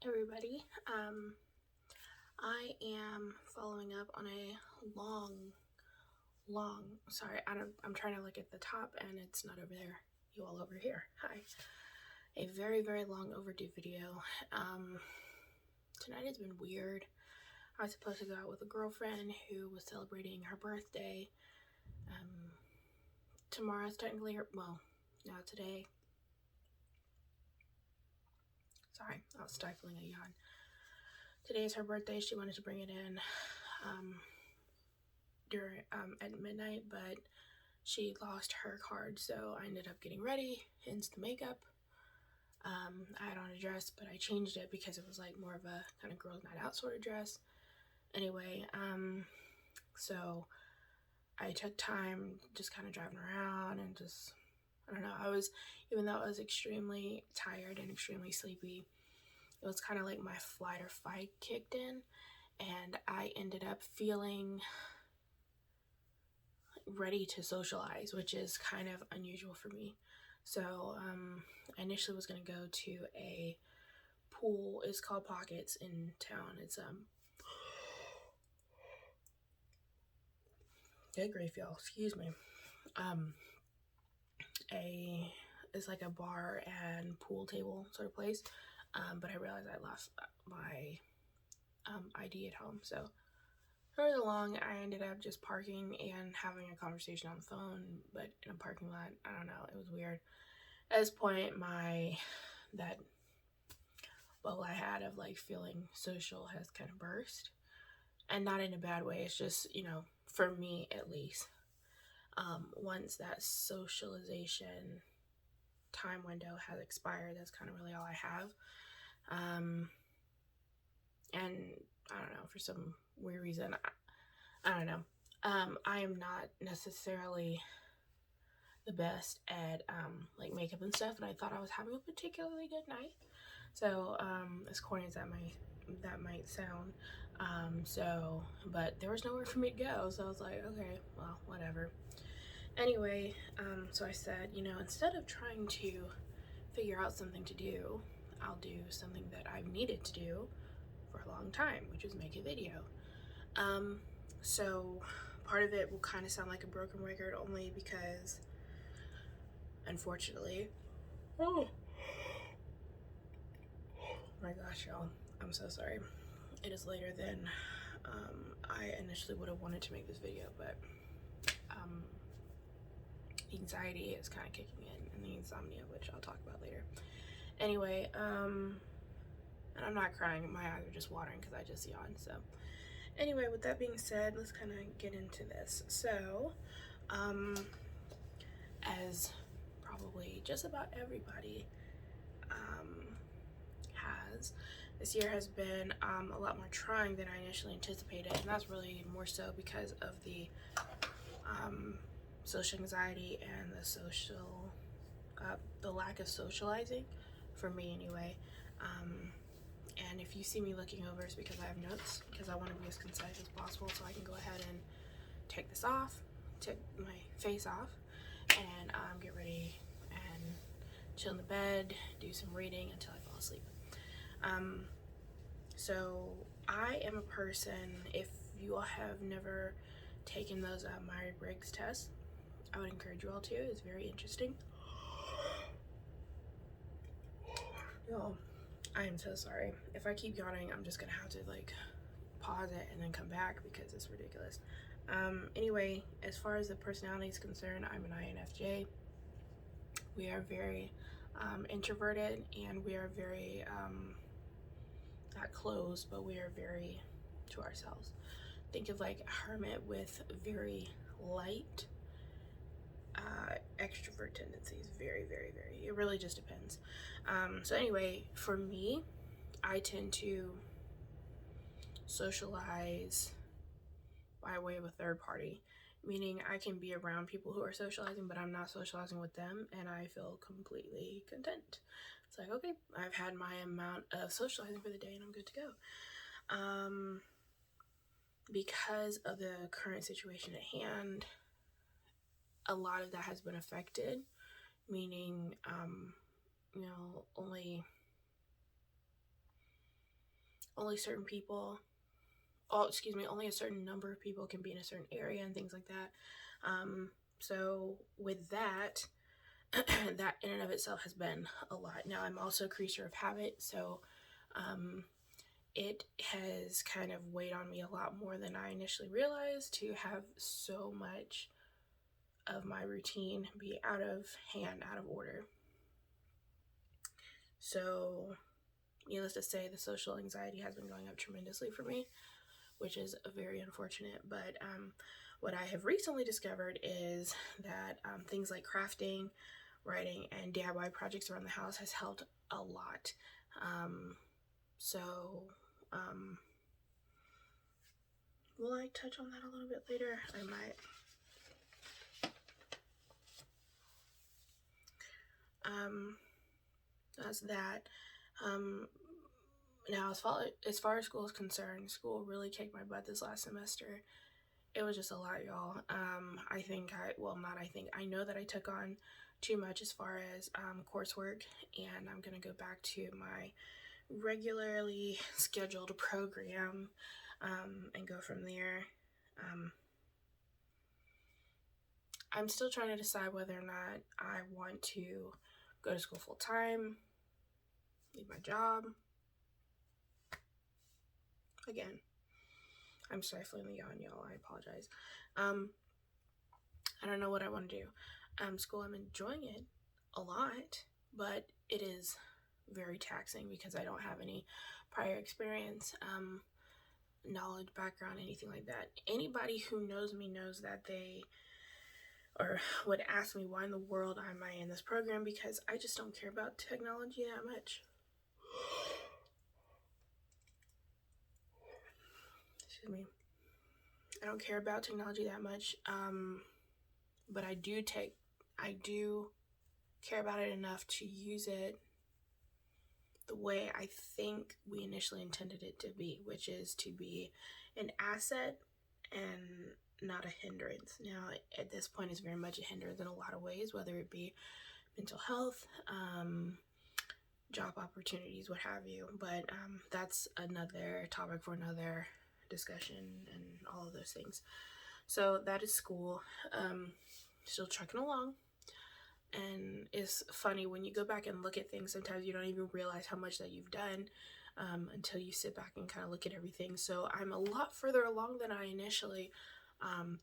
everybody. I am following up on a I'm trying to look at the top and it's not over there. You all over here. Hi. A very, very long overdue video. Tonight has been weird. I was supposed to go out with a girlfriend who was celebrating her birthday. Tomorrow's technically today. Sorry, I was stifling a yawn. Today is her birthday. She wanted to bring it in at midnight, but she lost her card, so I ended up getting ready, hence the makeup. I had on a dress, but I changed it because it was like more of a kind of girls' night out sort of dress. Anyway, so I took time just kind of driving around and just, I don't know, even though I was extremely tired and extremely sleepy, it was kind of like my flight or fight kicked in, and I ended up feeling ready to socialize, which is kind of unusual for me. So I initially was going to go to a pool. It's called Pockets in town. It's good grief, y'all, excuse me. It's like a bar and pool table sort of place, but I realized I lost my ID at home, so further along, I ended up just parking and having a conversation on the phone, but in a parking lot. I don't know, it was weird. At this point, that bubble I had of like feeling social has kind of burst, and not in a bad way. It's just, for me at least, once that socialization time window has expired, that's kind of really all I have. And I don't know, for some weird reason, I don't know. I am not necessarily the best at like makeup and stuff, and I thought I was having a particularly good night. So as corny as that might sound, but there was nowhere for me to go, so I was like, okay, well, whatever. Anyway, so I said, instead of trying to figure out something to do, I'll do something that I've needed to do for a long time, which is make a video. So part of it will kind of sound like a broken record, only because, unfortunately, oh my gosh, y'all, I'm so sorry. It is later than I initially would have wanted to make this video, but anxiety is kind of kicking in, and the insomnia, which I'll talk about later. Anyway, and I'm not crying, my eyes are just watering because I just yawned. So anyway, with that being said, let's kind of get into this. So as probably just about everybody this year has been a lot more trying than I initially anticipated, and that's really more so because of the social anxiety and the lack of socializing, for me anyway. And if you see me looking over, it's because I have notes, because I want to be as concise as possible so I can go ahead and take my face off, and get ready and chill in the bed, do some reading until I fall asleep. So I am a person, if you all have never taken those Myers-Briggs tests, I would encourage you all to. It's very interesting. Y'all, I am so sorry. If I keep yawning, I'm just gonna have to like pause it and then come back because it's ridiculous. Anyway, as far as the personality is concerned, I'm an INFJ. We are very introverted, and we are very not closed, but we are very to ourselves. Think of like a hermit with very light extrovert tendencies. Very, very, very. It really just depends. So anyway, for me, I tend to socialize by way of a third party, meaning I can be around people who are socializing, but I'm not socializing with them, and I feel completely content. It's like, okay, I've had my amount of socializing for the day and I'm good to go. Because of the current situation at hand, a lot of that has been affected, meaning, only only certain people, only a certain number of people can be in a certain area and things like that. So with that, that in and of itself has been a lot. Now I'm also a creature of habit, so it has kind of weighed on me a lot more than I initially realized to have so much of my routine be out of hand, out of order. So needless to say, the social anxiety has been going up tremendously for me, which is very unfortunate. But what I have recently discovered is that things like crafting, writing, and DIY projects around the house has helped a lot. Will I touch on that a little bit later? I might. That's that. Now, as far as school is concerned, school really kicked my butt this last semester. It was just a lot, y'all. I know that I took on too much as far as coursework, and I'm going to go back to my regularly scheduled program and go from there. I'm still trying to decide whether or not I want to go to school full time, leave my job. Again, I'm stifling the yawn, y'all. I apologize. I don't know what I want to do. School, I'm enjoying it a lot, but it is very taxing because I don't have any prior experience, knowledge, background, anything like that. Anybody who knows me knows that they would ask me why in the world am I in this program, because I just don't care about technology that much. Excuse me. I don't care about technology that much, but I do care about it enough to use it the way I think we initially intended it to be, which is to be an asset and not a hindrance. Now, at this point, it's very much a hindrance in a lot of ways, whether it be mental health, job opportunities, what have you. But that's another topic for another discussion and all of those things. So that is school. Still trucking along. And it's funny when you go back and look at things, sometimes you don't even realize how much that you've done until you sit back and kind of look at everything. So I'm a lot further along than I initially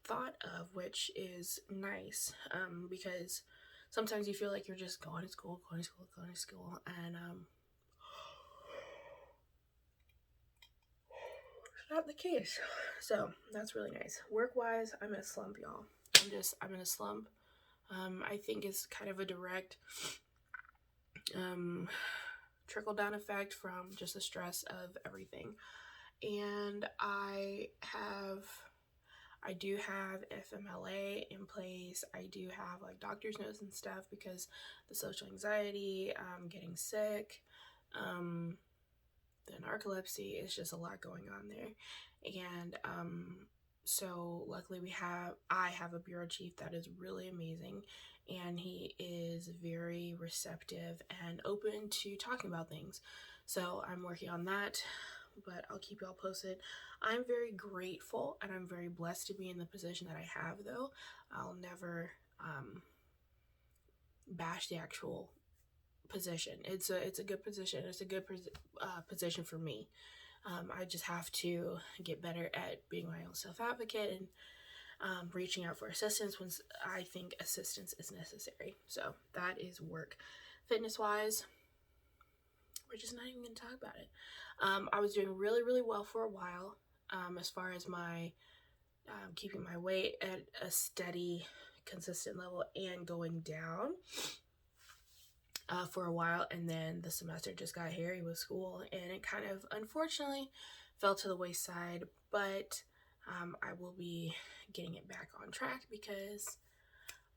thought of, which is nice, because sometimes you feel like you're just going to school, and it's not the case. So that's really nice. Work-wise, I'm in a slump, y'all. I'm in a slump. I think it's kind of a direct trickle-down effect from just the stress of everything. And I do have FMLA in place. I do have like doctor's notes and stuff because the social anxiety, getting sick, the narcolepsy, is just a lot going on there. And so luckily I have a bureau chief that is really amazing, and he is very receptive and open to talking about things. So I'm working on that, but I'll keep y'all posted. I'm very grateful and I'm very blessed to be in the position that I have, though. I'll never bash the actual position. It's a good position. It's a good position for me. I just have to get better at being my own self-advocate and reaching out for assistance when I think assistance is necessary. So that is work. Fitness-wise, we're just not even going to talk about it. I was doing really, really well for a while as far as my keeping my weight at a steady, consistent level and going down for a while. And then the semester just got hairy with school, and it kind of unfortunately fell to the wayside. But I will be getting it back on track because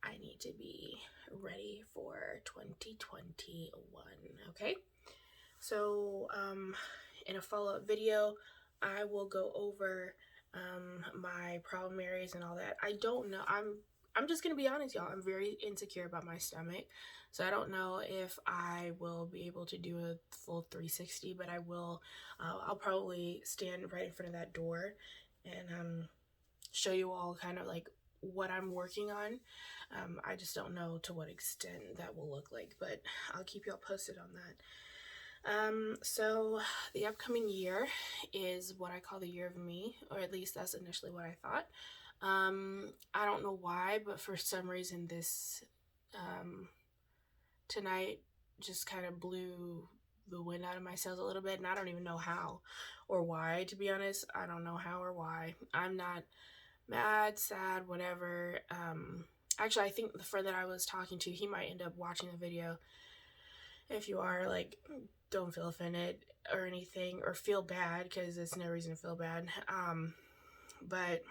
I need to be ready for 2021. Okay. So in a follow-up video, I will go over my problem areas and all that. I don't know. I'm just gonna be honest, y'all. I'm very insecure about my stomach, so I don't know if I will be able to do a full 360, but I will. I'll probably stand right in front of that door and show you all kind of like what I'm working on. I just don't know to what extent that will look like, but I'll keep y'all posted on that. So the upcoming year is what I call the year of me, or at least that's initially what I thought. I don't know why, but for some reason this tonight just kind of blew the wind out of my sails a little bit, and I don't even know how or why, to be honest. I don't know how or why. I'm not mad, sad, whatever. Actually, I think the friend that I was talking to, he might end up watching the video. If you are, like, don't feel offended or anything, or feel bad, because it's no reason to feel bad. But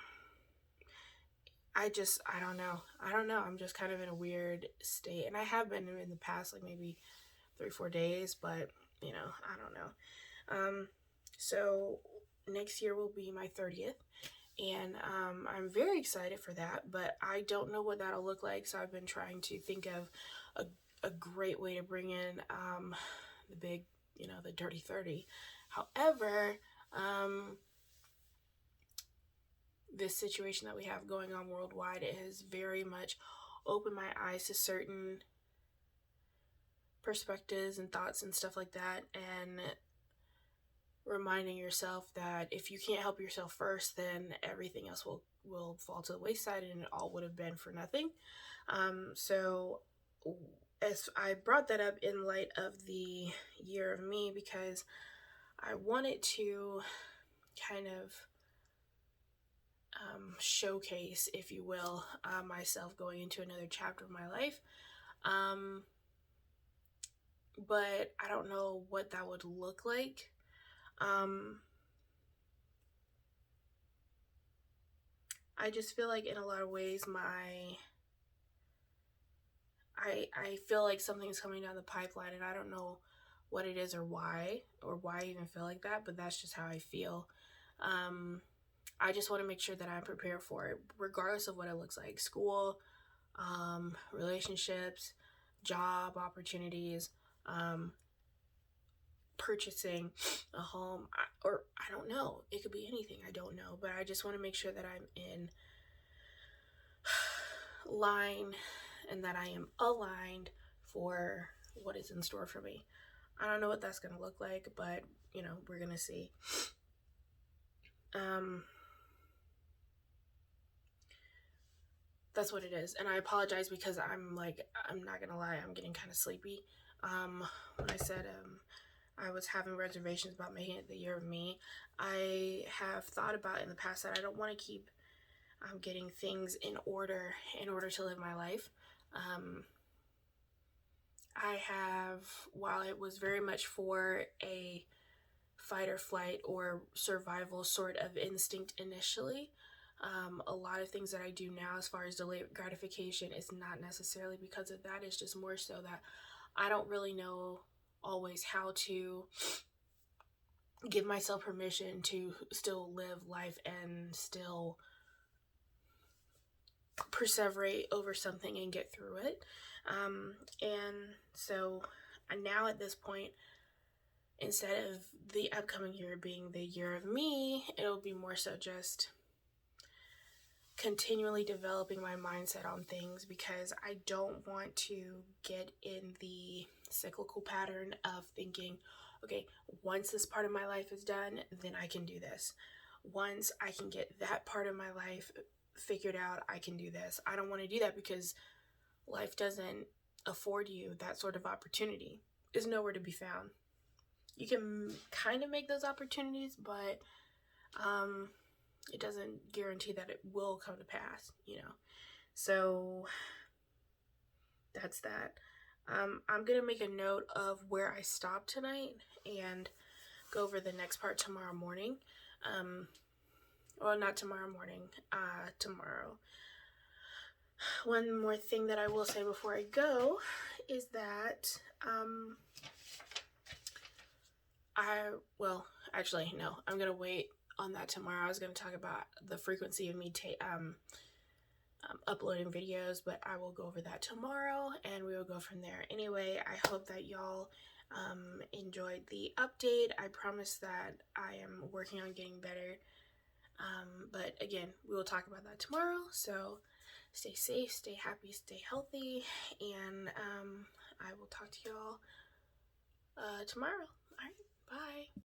I don't know. I'm just kind of in a weird state, and I have been in the past, like maybe 3-4 days, but you know, I don't know. So next year will be my 30th, and I'm very excited for that, but I don't know what that'll look like. So I've been trying to think of a great way to bring in the big, you know, the dirty 30. However, this situation that we have going on worldwide has very much opened my eyes to certain perspectives and thoughts and stuff like that, and reminding yourself that if you can't help yourself first, then everything else will fall to the wayside, and it all would have been for nothing. So as I brought that up in light of the year of me, because I wanted to kind of showcase, if you will, myself going into another chapter of my life. But I don't know what that would look like. I just feel like in a lot of ways I feel like something's coming down the pipeline, and I don't know what it is or why I even feel like that, but that's just how I feel. I just want to make sure that I'm prepared for it, regardless of what it looks like. School, relationships, job opportunities, purchasing a home, or I don't know. It could be anything. I don't know. But I just want to make sure that I'm in line and that I am aligned for what is in store for me. I don't know what that's going to look like, but, you know, we're going to see. That's what it is. And I apologize because I'm not going to lie, I'm getting kind of sleepy. When I said I was having reservations about making it the year of me, I have thought about in the past that I don't want to keep getting things in order to live my life. I have, while it was very much for a fight or flight or survival sort of instinct initially, a lot of things that I do now as far as delayed gratification is not necessarily because of that. It's just more so that I don't really know always how to give myself permission to still live life and still perseverate over something and get through it. And so now at this point, instead of the upcoming year being the year of me, it'll be more so just continually developing my mindset on things, because I don't want to get in the cyclical pattern of thinking, okay, once this part of my life is done, then I can do this. Once I can get that part of my life figured out, I can do this. I don't want to do that, because life doesn't afford you that sort of opportunity. It's nowhere to be found. You can kind of make those opportunities, but it doesn't guarantee that it will come to pass, you know. So that's that. I'm gonna make a note of where I stopped tonight and go over the next part tomorrow morning. Well, not tomorrow morning, tomorrow. One more thing that I will say before I go is that actually, no, I'm gonna wait on that tomorrow. I was gonna talk about the frequency of me uploading videos, but I will go over that tomorrow and we will go from there. Anyway, I hope that y'all enjoyed the update. I promise that I am working on getting better. But again, we will talk about that tomorrow. So stay safe, stay happy, stay healthy, and I will talk to y'all tomorrow. All right, bye.